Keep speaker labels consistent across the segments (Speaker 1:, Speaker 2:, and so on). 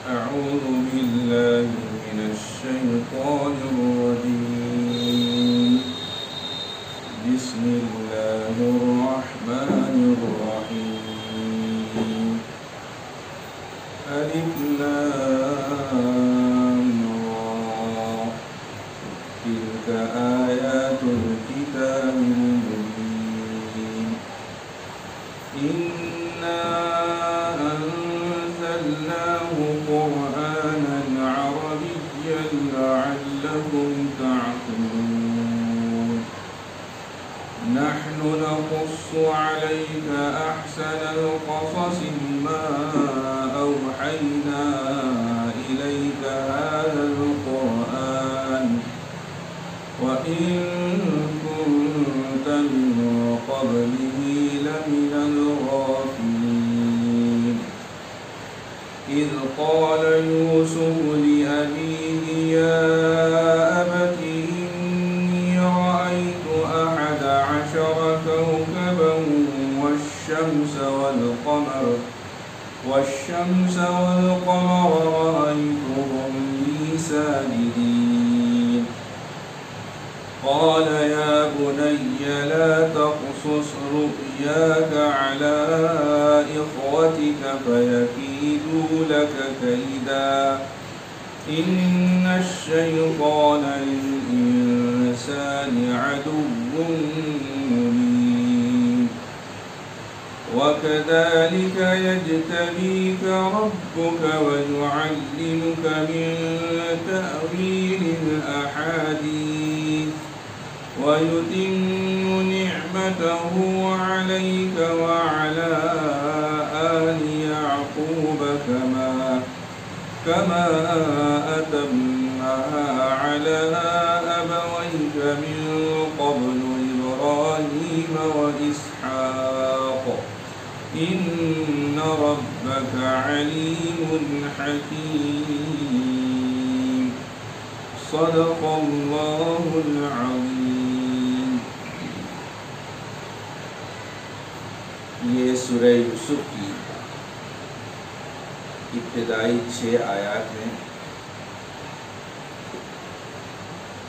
Speaker 1: أعوذ بالله من الشيطان الرجيم. بسم الله الرحمن الرحيم. ألف لام را. تلك آيات الكتاب المبين. إنا أنزلناه قرآنا عربيا لعلكم تعقلون. نحن نقص عليك أحسن القصص بما أوحينا إليك هذا القرآن وإن كنت من قبله لمن الغافلين. إذ قال يوسف لأبيه يا أبت إني رأيت 11 كوكبا والشمس والقمر رأيتهم لي ساجدين. قال يا بني لا تقصص رؤياك على إخوتك فيكيدوا لك كيدا إن الشيطان للإنسان عدو مبين. وكذلك يجتبيك ربك ويعلمك من تأويل الأحاديث ويتم نعمته عليك وعلى آل يعقوب كما أتمها على أبويك من قبل إبراهيم وإسحاق إن ربك عليم حكيم. صدق الله العظيم.
Speaker 2: یہ سورہ یوسف کی ابتدائی 6 آیات ہیں.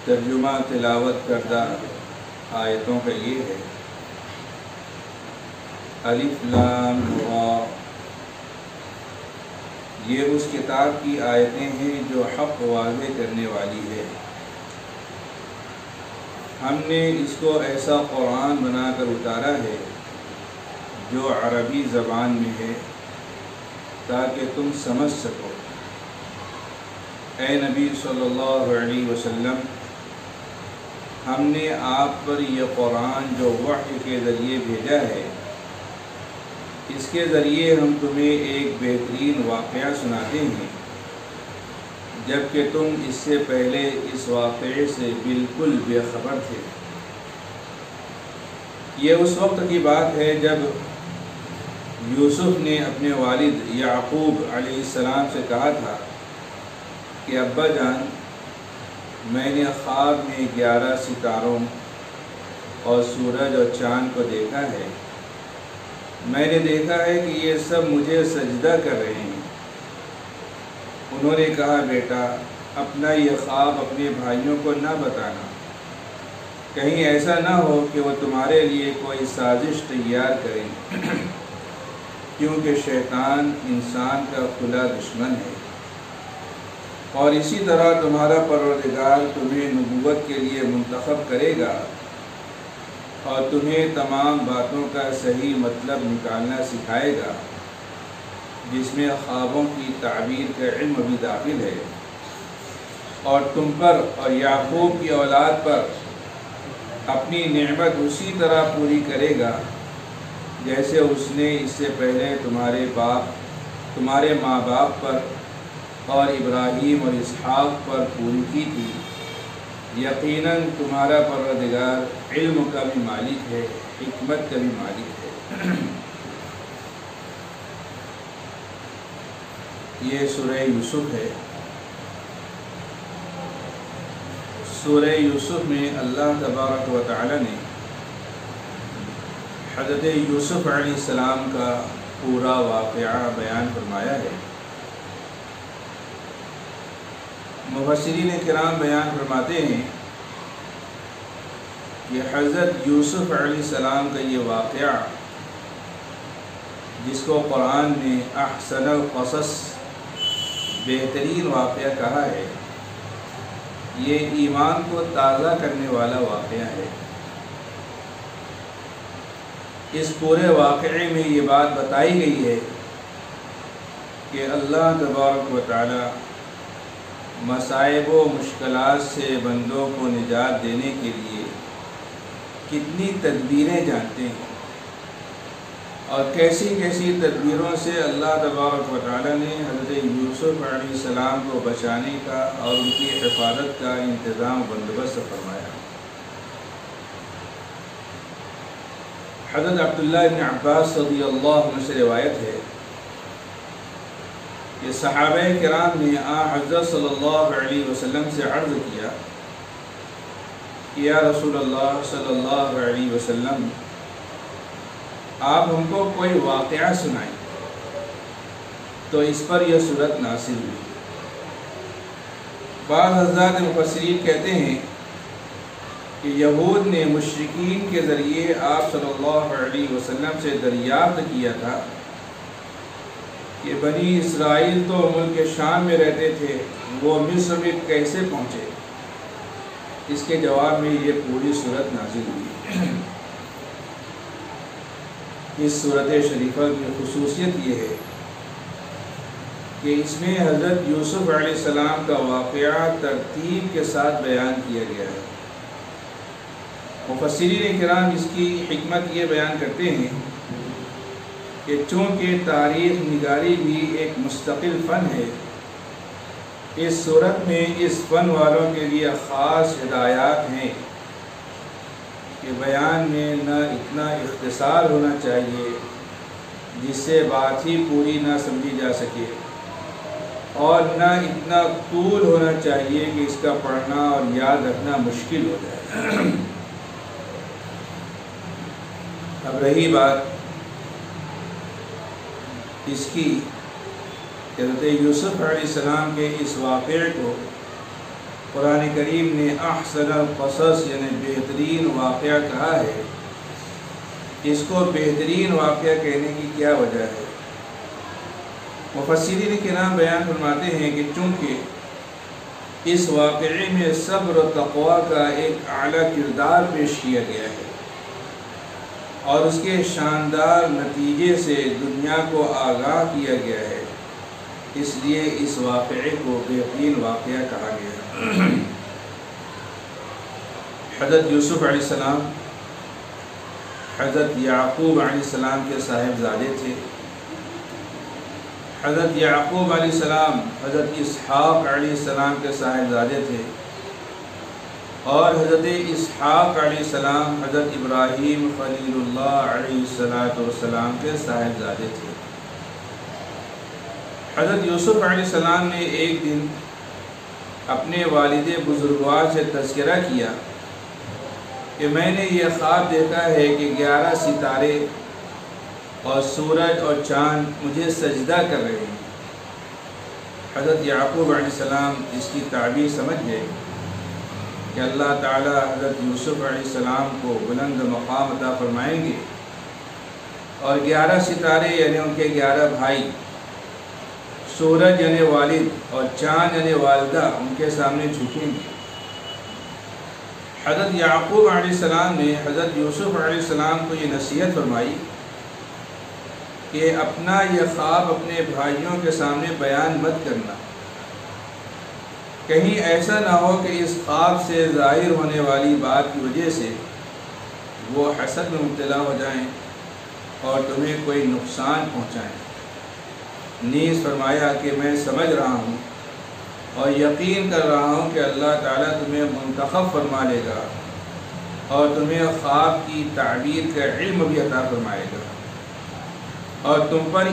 Speaker 2: ترجمہ تلاوت کردہ آیتوں کا یہ ہے: الف لام را. یہ اس کتاب کی آیتیں ہیں جو حق واضح کرنے والی ہے. ہم نے اس کو ایسا قرآن بنا کر اتارا ہے جو عربی زبان میں ہے تاکہ تم سمجھ سکو. اے نبی صلی اللہ علیہ وسلم، ہم نے آپ پر یہ قرآن جو وحی کے ذریعے بھیجا ہے، اس کے ذریعے ہم تمہیں ایک بہترین واقعہ سناتے ہیں جبکہ تم اس سے پہلے اس واقعے سے بالکل بے خبر تھے. یہ اس وقت کی بات ہے جب یوسف نے اپنے والد یعقوب علیہ السلام سے کہا تھا کہ ابا جان، میں نے خواب میں 11 ستاروں اور سورج اور چاند کو دیکھا ہے. میں نے دیکھا ہے کہ یہ سب مجھے سجدہ کر رہے ہیں. انہوں نے کہا بیٹا، اپنا یہ خواب اپنے بھائیوں کو نہ بتانا، کہیں ایسا نہ ہو کہ وہ تمہارے لیے کوئی سازش تیار کریں، کیونکہ شیطان انسان کا کھلا دشمن ہے. اور اسی طرح تمہارا پروردگار تمہیں نبوت کے لیے منتخب کرے گا اور تمہیں تمام باتوں کا صحیح مطلب نکالنا سکھائے گا، جس میں خوابوں کی تعبیر کا علم بھی داخل ہے. اور تم پر اور یعقوب کی اولاد پر اپنی نعمت اسی طرح پوری کرے گا جیسے اس نے اس سے پہلے تمہارے ماں باپ پر اور ابراہیم اور اسحاق پر پوری کی تھی. یقیناً تمہارا پروردگار علم کا بھی مالک ہے، حکمت کا بھی مالک ہے. یہ سورہ یوسف ہے. سورہ یوسف میں اللہ تبارک و تعالی نے حضرت یوسف علیہ السلام کا پورا واقعہ بیان فرمایا ہے. مفسرین کرام بیان فرماتے ہیں کہ حضرت یوسف علیہ السلام کا یہ واقعہ، جس کو قرآن نے احسن القصص بہترین واقعہ کہا ہے، یہ ایمان کو تازہ کرنے والا واقعہ ہے۔ اس پورے واقعے میں یہ بات بتائی گئی ہے کہ اللہ تبارک و تعالی مصائب و مشکلات سے بندوں کو نجات دینے کے لیے کتنی تدبیریں جانتے ہیں، اور کیسی کیسی تدبیروں سے اللہ تبارک و تعالی نے حضرت یوسف علیہ السلام کو بچانے کا اور ان کی حفاظت کا انتظام و بندوبست فرمایا۔ حضرت عبداللہ بن عباس رضی اللہ عنہ سے روایت ہے کہ صحابہ کرام نے حضرت صلی اللہ علیہ وسلم سے عرض کیا کہ یا رسول اللہ صلی اللہ علیہ وسلم، آپ ہم کو کوئی واقعہ سنائیں۔ تو اس پر یہ صورت نازل ہوئی۔ بعض حضرات مفسرین کہتے ہیں کہ یہود نے مشرکین کے ذریعے آپ صلی اللہ علیہ وسلم سے دریافت کیا تھا کہ بنی اسرائیل تو ملک شام میں رہتے تھے، وہ مصر میں کیسے پہنچے؟ اس کے جواب میں یہ پوری صورت نازل ہوئی۔ اس صورت شریفہ کی خصوصیت یہ ہے کہ اس میں حضرت یوسف علیہ السلام کا واقعہ ترتیب کے ساتھ بیان کیا گیا ہے۔ مفسرین کرام اس کی حکمت یہ بیان کرتے ہیں کہ چونکہ تاریخ نگاری بھی ایک مستقل فن ہے، اس صورت میں اس فن والوں کے لیے خاص ہدایات ہیں کہ بیان میں نہ اتنا اختصار ہونا چاہیے جس سے بات ہی پوری نہ سمجھی جا سکے، اور نہ اتنا طول ہونا چاہیے کہ اس کا پڑھنا اور یاد رکھنا مشکل ہو جائے۔ اب رہی بات اس کی، حضرت یوسف علیہ السلام کے اس واقعے کو قرآن کریم نے احسن القصص یعنی بہترین واقعہ کہا ہے۔ اس کو بہترین واقعہ کہنے کی کیا وجہ ہے؟ مفسرین کرام بیان فرماتے ہیں کہ چونکہ اس واقعے میں صبر و تقوی کا ایک اعلیٰ کردار پیش کیا گیا ہے، اور اس کے شاندار نتیجے سے دنیا کو آگاہ کیا گیا ہے، اس لیے اس واقعے کو بہترین واقعہ کہا گیا۔ حضرت یوسف علیہ السلام حضرت یعقوب علیہ السلام کے صاحبزادے تھے۔ حضرت یعقوب علیہ السلام حضرت اسحاق علیہ السلام کے صاحبزادے تھے، اور حضرت اسحاق علیہ السلام حضرت ابراہیم خلیل اللہ علیہ السلام کے صاحبزادے تھے۔ حضرت یوسف علیہ السلام نے ایک دن اپنے والد بزرگوار سے تذکرہ کیا کہ میں نے یہ خواب دیکھا ہے کہ 11 ستارے اور سورج اور چاند مجھے سجدہ کر رہے ہیں۔ حضرت یعقوب علیہ السلام اس کی تعبیر سمجھ گئے کہ اللہ تعالی حضرت یوسف علیہ السلام کو بلند مقام عطا فرمائیں گے، اور 11 ستارے یعنی ان کے 11 بھائی، سورج یعنی والد اور چاند یعنی والدہ ان کے سامنے جھکیں گے۔ حضرت یعقوب علیہ السلام نے حضرت یوسف علیہ السلام کو یہ نصیحت فرمائی کہ اپنا یہ خواب اپنے بھائیوں کے سامنے بیان مت کرنا، کہیں ایسا نہ ہو کہ اس خواب سے ظاہر ہونے والی بات کی وجہ سے وہ حسد میں مبتلا ہو جائیں اور تمہیں کوئی نقصان پہنچائیں۔ نیز فرمایا کہ میں سمجھ رہا ہوں اور یقین کر رہا ہوں کہ اللہ تعالیٰ تمہیں منتخب فرما لے گا اور تمہیں خواب کی تعبیر کا علم بھی عطا فرمائے گا، اور تم پر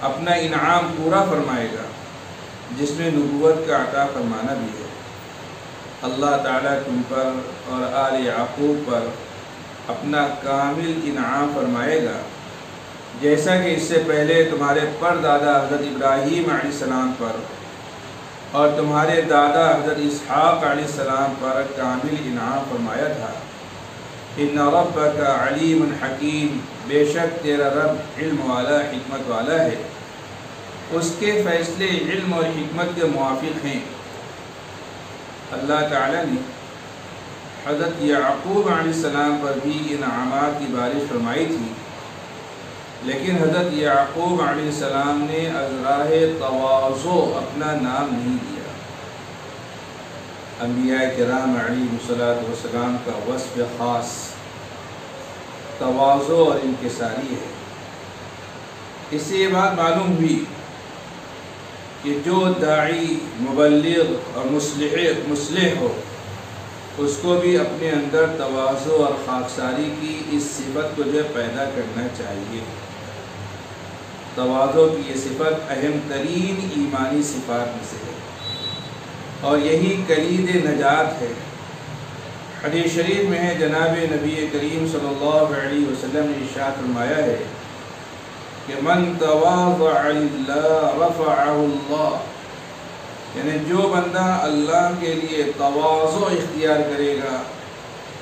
Speaker 2: اپنا انعام پورا فرمائے گا جس میں نبوت کا عطا فرمانا بھی ہے۔ اللہ تعالیٰ تم پر اور آل یعقوب پر اپنا کامل انعام فرمائے گا، جیسا کہ اس سے پہلے تمہارے پردادا حضرت ابراہیم علیہ السلام پر اور تمہارے دادا حضرت اسحاق علیہ السلام پر کامل انعام فرمایا تھا۔ ان ربک علیم حکیم، بے شک تیرا رب علم والا حکمت والا ہے، اس کے فیصلے علم اور حکمت کے موافق ہیں۔ اللہ تعالیٰ نے حضرت یعقوب علیہ السلام پر بھی انعامات کی بارش فرمائی تھی، لیکن حضرت یعقوب علیہ السلام نے از راہ تواضع اپنا نام نہیں دیا۔ انبیاء کرام علیہ السلام کا وصف خاص تواضع اور انکساری ہے۔ اس سے یہ بات معلوم ہوئی کہ جو داعی، مبلغ اور مصلح ہو، اس کو بھی اپنے اندر تواضع اور خاکساری کی اس صفت کو جو پیدا کرنا چاہیے۔ تواضع کی یہ صفت اہم ترین ایمانی صفات میں سے ہے، اور یہی کلید نجات ہے۔ حدیث شریف میں ہے، جناب نبی کریم صلی اللہ علیہ وسلم نے ارشاد فرمایا ہے کہ من تواضع للہ رفعہ اللہ، یعنی جو بندہ اللہ کے لیے تواضع اختیار کرے گا،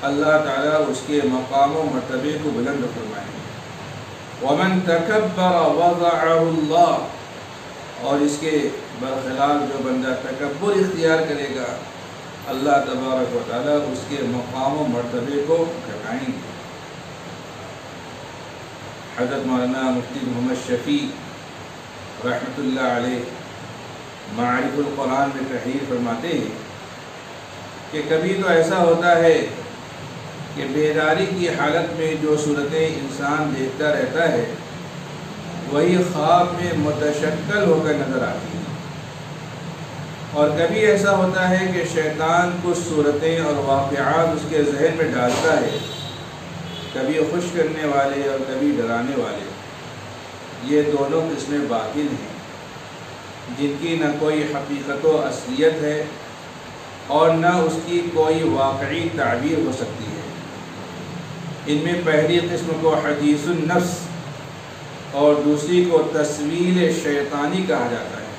Speaker 2: اللہ تعالیٰ اس کے مقام و مرتبے کو بلند فرمائیں گے۔ ومن تکبر وضعہ اللہ، اور اس کے برخلاف جو بندہ تکبر اختیار کرے گا، اللہ تبارک و تعالیٰ اس کے مقام و مرتبے کو گھٹائیں گے۔ حضرت مولانا مفتی محمد شفیع رحمۃ اللہ علیہ معارف القرآن میں تحریر فرماتے ہیں کہ کبھی تو ایسا ہوتا ہے کہ بیداری کی حالت میں جو صورتیں انسان دیکھتا رہتا ہے وہی خواب میں متشکل ہو کر نظر آتی ہیں، اور کبھی ایسا ہوتا ہے کہ شیطان کچھ صورتیں اور واقعات اس کے ذہن میں ڈالتا ہے، کبھی خوش کرنے والے اور کبھی ڈرانے والے۔ یہ دونوں قسمیں باطل ہیں جن کی نہ کوئی حقیقت و اصلیت ہے اور نہ اس کی کوئی واقعی تعبیر ہو سکتی ہے۔ ان میں پہلی قسم کو حدیث النفس اور دوسری کو تسویل شیطانی کہا جاتا ہے۔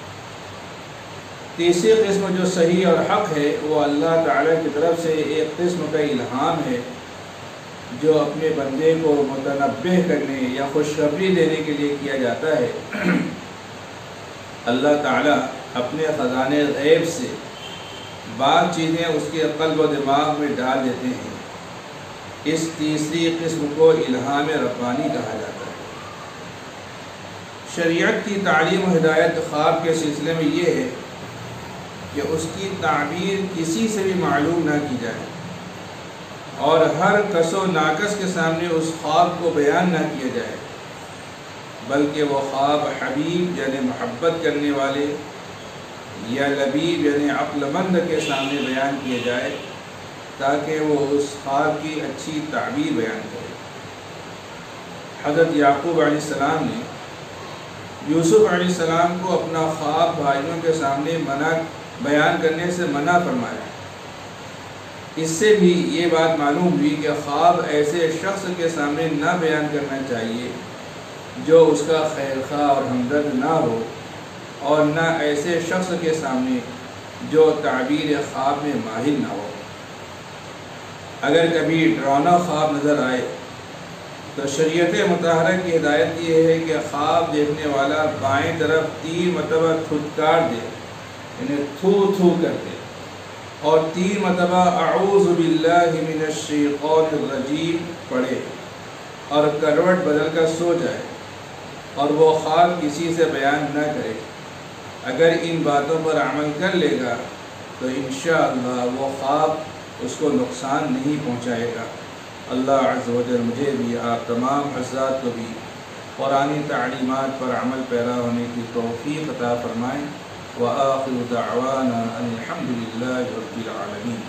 Speaker 2: تیسری قسم جو صحیح اور حق ہے وہ اللہ تعالیٰ کی طرف سے ایک قسم کا الہام ہے جو اپنے بندے کو متنبہ کرنے یا خوشخبری دینے کے لیے کیا جاتا ہے۔ اللہ تعالیٰ اپنے خزانے غیب سے بعض چیزیں اس کے قلب و دماغ میں ڈال دیتے ہیں۔ اس تیسری قسم کو الہام ربانی کہا جاتا ہے۔ شریعت کی تعلیم و ہدایت خواب کے سلسلے میں یہ ہے کہ اس کی تعبیر کسی سے بھی معلوم نہ کی جائے اور ہر کس و ناقص کے سامنے اس خواب کو بیان نہ کیا جائے، بلکہ وہ خواب حبیب یعنی محبت کرنے والے یا لبیب یعنی عقل مند کے سامنے بیان کیا جائے تاکہ وہ اس خواب کی اچھی تعبیر بیان کرے۔ حضرت یعقوب علیہ السلام نے یوسف علیہ السلام کو اپنا خواب بھائیوں کے سامنے بیان کرنے سے منع فرمایا۔ اس سے بھی یہ بات معلوم ہوئی کہ خواب ایسے شخص کے سامنے نہ بیان کرنا چاہیے جو اس کا خیر خواہ اور ہمدرد نہ ہو، اور نہ ایسے شخص کے سامنے جو تعبیر خواب میں ماہر نہ ہو۔ اگر کبھی ڈراؤنا خواب نظر آئے تو شریعت مطہرہ کی ہدایت یہ ہے کہ خواب دیکھنے والا بائیں طرف 3 مرتبہ تھودکار دے، یعنی تھو تھو کر دے، اور 3 مرتبہ اعوذ باللہ من الشیطان الرجیم پڑھے اور کروٹ بدل کر سو جائے، اور وہ خواب کسی سے بیان نہ کرے۔ اگر ان باتوں پر عمل کر لے گا تو انشاءاللہ وہ خواب اس کو نقصان نہیں پہنچائے گا۔ اللہ عز و جل مجھے بھی آپ تمام حضرات کو بھی قرآنی تعلیمات پر عمل پیرا ہونے کی توفیق عطا فرمائیں۔ وآخر دعوانا ان الحمد للہ رب العالمین۔